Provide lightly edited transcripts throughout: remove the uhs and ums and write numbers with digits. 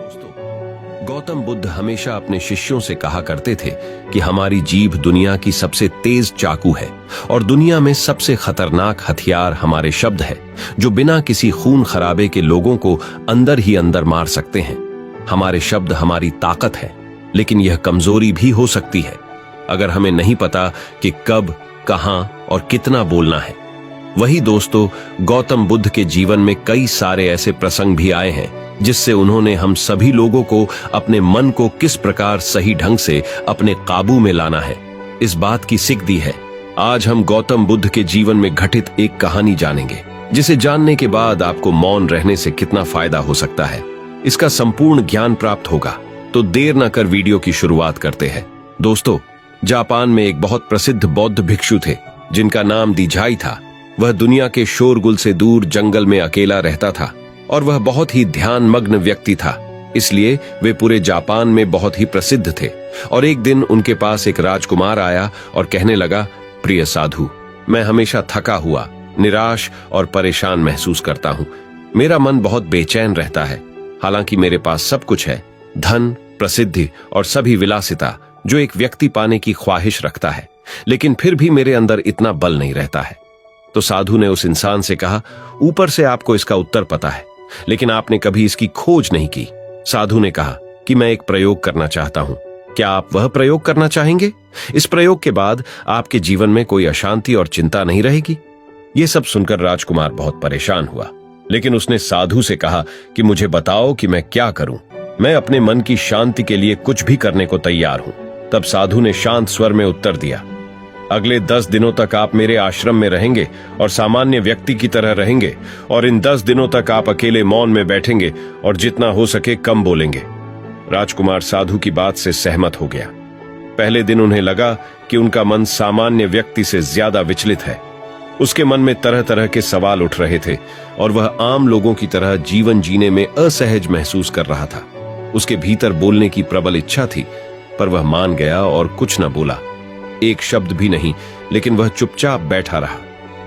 दोस्तों, गौतम बुद्ध हमेशा अपने शिष्यों से कहा करते थे कि हमारी जीभ दुनिया की सबसे तेज चाकू है और दुनिया में सबसे खतरनाक हथियार हमारे शब्द है, जो बिना किसी खून खराबे के लोगों को अंदर ही अंदर मार सकते हैं। हमारे शब्द हमारी ताकत है, लेकिन यह कमजोरी भी हो सकती है अगर हमें नहीं पता कि कब, कहां और कितना बोलना है। वही दोस्तों, गौतम बुद्ध के जीवन में कई सारे ऐसे प्रसंग भी आए हैं जिससे उन्होंने हम सभी लोगों को अपने मन को किस प्रकार सही ढंग से अपने काबू में लाना है, इस बात की सीख दी है। आज हम गौतम बुद्ध के जीवन में घटित एक कहानी जानेंगे, जिसे जानने के बाद आपको मौन रहने से कितना फायदा हो सकता है, इसका संपूर्ण ज्ञान प्राप्त होगा। तो देर न कर वीडियो की शुरुआत करते हैं। दोस्तों, जापान में एक बहुत प्रसिद्ध बौद्ध भिक्षु थे जिनका नाम दीझाई था। वह दुनिया के शोरगुल से दूर जंगल में अकेला रहता था और वह बहुत ही ध्यान मग्न व्यक्ति था, इसलिए वे पूरे जापान में बहुत ही प्रसिद्ध थे। और एक दिन उनके पास एक राजकुमार आया और कहने लगा, प्रिय साधु, मैं हमेशा थका हुआ, निराश और परेशान महसूस करता हूँ। मेरा मन बहुत बेचैन रहता है। हालांकि मेरे पास सब कुछ है, धन, प्रसिद्धि और सभी विलासिता जो एक व्यक्ति पाने की ख्वाहिश रखता है, लेकिन फिर भी मेरे अंदर इतना बल नहीं रहता है। तो साधु ने उस इंसान से कहा, ऊपर से आपको इसका उत्तर पता है, लेकिन आपने कभी इसकी खोज नहीं की। साधु ने कहा कि मैं एक प्रयोग करना चाहता हूं, क्या आप वह प्रयोग करना चाहेंगे? इस प्रयोग के बाद आपके जीवन में कोई अशांति और चिंता नहीं रहेगी। यह सब सुनकर राजकुमार बहुत परेशान हुआ, लेकिन उसने साधु से कहा कि मुझे बताओ कि मैं क्या करूं। मैं अपने मन की शांति के लिए कुछ भी करने को तैयार हूं। तब साधु ने शांत स्वर में उत्तर दिया, अगले 10 दिनों तक आप मेरे आश्रम में रहेंगे और सामान्य व्यक्ति की तरह रहेंगे, और इन 10 दिनों तक आप अकेले मौन में बैठेंगे और जितना हो सके कम बोलेंगे। राजकुमार साधु की बात से सहमत हो गया। पहले दिन उन्हें लगा कि उनका मन सामान्य व्यक्ति से ज्यादा विचलित है। उसके मन में तरह तरह के सवाल उठ रहे थे और वह आम लोगों की तरह जीवन जीने में असहज महसूस कर रहा था। उसके भीतर बोलने की प्रबल इच्छा थी, पर वह मान गया और कुछ न बोला, एक शब्द भी नहीं, लेकिन वह चुपचाप बैठा रहा।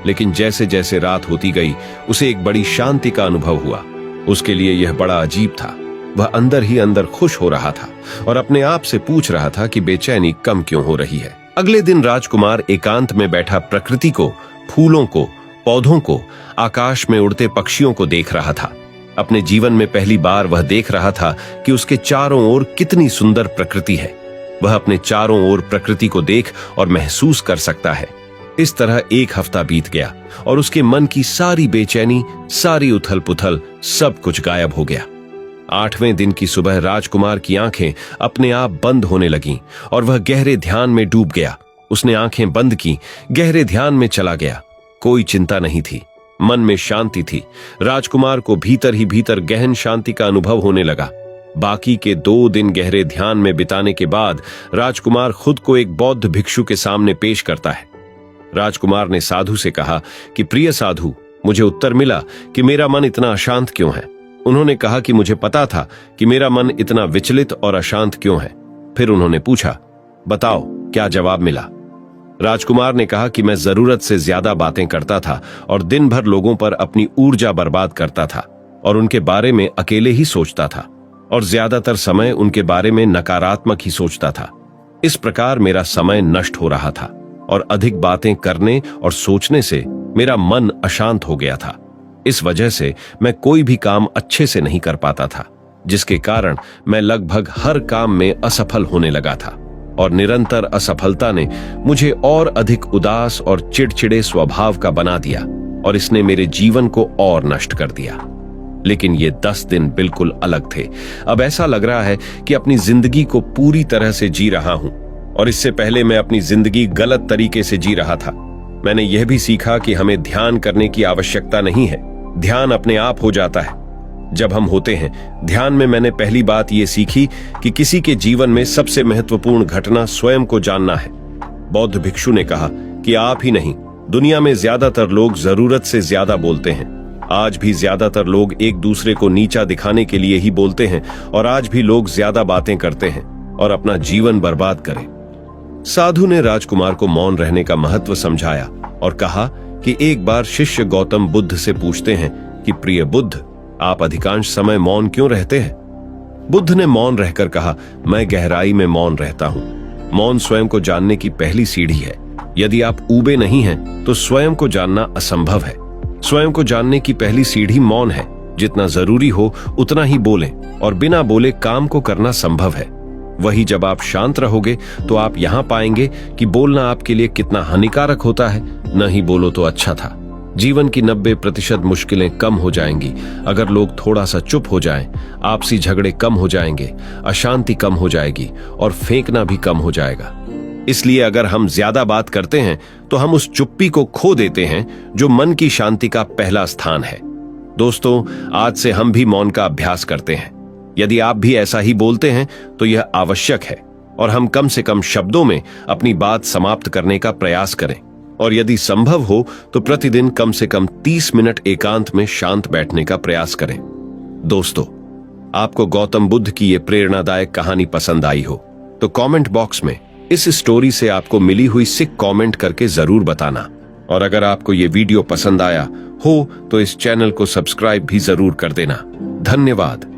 लेकिन जैसे जैसे रात होती गई, उसे एक बड़ी शांति का अनुभव हुआ। उसके लिए यह बड़ा अजीब था। वह अंदर ही अंदर खुश हो रहा था और अपने आप से पूछ रहा था कि बेचैनी कम क्यों हो रही है। अगले दिन राजकुमार एकांत में बैठा प्रकृति को, फूलों को, पौधों को, आकाश में उड़ते पक्षियों को देख रहा था। अपने जीवन में पहली बार वह देख रहा था कि उसके चारों ओर कितनी सुंदर प्रकृति है। वह अपने चारों ओर प्रकृति को देख और महसूस कर सकता है। इस तरह एक हफ्ता बीत गया और उसके मन की सारी बेचैनी, सारी उथल पुथल, सब कुछ गायब हो गया। 8वें दिन की सुबह राजकुमार की आंखें अपने आप बंद होने लगीं और वह गहरे ध्यान में डूब गया। उसने आंखें बंद की, गहरे ध्यान में चला गया। कोई चिंता नहीं थी, मन में शांति थी। राजकुमार को भीतर ही भीतर गहन शांति का अनुभव होने लगा। बाकी के 2 दिन गहरे ध्यान में बिताने के बाद राजकुमार खुद को एक बौद्ध भिक्षु के सामने पेश करता है। राजकुमार ने साधु से कहा कि प्रिय साधु, मुझे उत्तर मिला कि मेरा मन इतना अशांत क्यों है। उन्होंने कहा कि मुझे पता था कि मेरा मन इतना विचलित और अशांत क्यों है। फिर उन्होंने पूछा, बताओ क्या जवाब मिला? राजकुमार ने कहा कि मैं जरूरत से ज्यादा बातें करता था और दिन भर लोगों पर अपनी ऊर्जा बर्बाद करता था और उनके बारे में अकेले ही सोचता था और ज्यादातर समय उनके बारे में नकारात्मक ही सोचता था। इस प्रकार मेरा समय नष्ट हो रहा था और अधिक बातें करने और सोचने से मेरा मन अशांत हो गया था। इस वजह से मैं कोई भी काम अच्छे से नहीं कर पाता था, जिसके कारण मैं लगभग हर काम में असफल होने लगा था और निरंतर असफलता ने मुझे और अधिक उदास और चिड़चिड़े स्वभाव का बना दिया और इसने मेरे जीवन को और नष्ट कर दिया। लेकिन ये 10 दिन बिल्कुल अलग थे। अब ऐसा लग रहा है कि अपनी जिंदगी को पूरी तरह से जी रहा हूं और इससे पहले मैं अपनी जिंदगी गलत तरीके से जी रहा था। मैंने यह भी सीखा कि हमें ध्यान करने की आवश्यकता नहीं है, ध्यान अपने आप हो जाता है जब हम होते हैं। ध्यान में मैंने पहली बात यह सीखी कि किसी के जीवन में सबसे महत्वपूर्ण घटना स्वयं को जानना है। बौद्ध भिक्षु ने कहा कि आप ही नहीं, दुनिया में ज्यादातर लोग जरूरत से ज्यादा बोलते हैं। आज भी ज्यादातर लोग एक दूसरे को नीचा दिखाने के लिए ही बोलते हैं और आज भी लोग ज्यादा बातें करते हैं और अपना जीवन बर्बाद करें। साधु ने राजकुमार को मौन रहने का महत्व समझाया और कहा कि एक बार शिष्य गौतम बुद्ध से पूछते हैं कि प्रिय बुद्ध, आप अधिकांश समय मौन क्यों रहते हैं? बुद्ध ने मौन रहकर कहा, मैं गहराई में मौन रहता हूं। मौन स्वयं को जानने की पहली सीढ़ी है। यदि आप ऊबे नहीं हैं, तो स्वयं को जानना असंभव है। स्वयं को जानने की पहली सीढ़ी मौन है। जितना जरूरी हो उतना ही बोलें, और बिना बोले काम को करना संभव है। वही जब आप शांत रहोगे तो आप यहां पाएंगे कि बोलना आपके लिए कितना हानिकारक होता है। न ही बोलो तो अच्छा था। जीवन की 90% मुश्किलें कम हो जाएंगी अगर लोग थोड़ा सा चुप हो जाएं। आपसी झगड़े कम हो जाएंगे, अशांति कम हो जाएगी और फेंकना भी कम हो जाएगा। इसलिए अगर हम ज्यादा बात करते हैं तो हम उस चुप्पी को खो देते हैं जो मन की शांति का पहला स्थान है। दोस्तों, आज से हम भी मौन का अभ्यास करते हैं। यदि आप भी ऐसा ही बोलते हैं तो यह आवश्यक है, और हम कम से कम शब्दों में अपनी बात समाप्त करने का प्रयास करें। और यदि संभव हो तो प्रतिदिन कम से कम 30 मिनट एकांत में शांत बैठने का प्रयास करें। दोस्तों, आपको गौतम बुद्ध की ये प्रेरणादायक कहानी पसंद आई हो तो कमेंट बॉक्स में इस स्टोरी से आपको मिली हुई सिक कमेंट करके जरूर बताना। और अगर आपको ये वीडियो पसंद आया हो तो इस चैनल को सब्सक्राइब भी जरूर कर देना। धन्यवाद।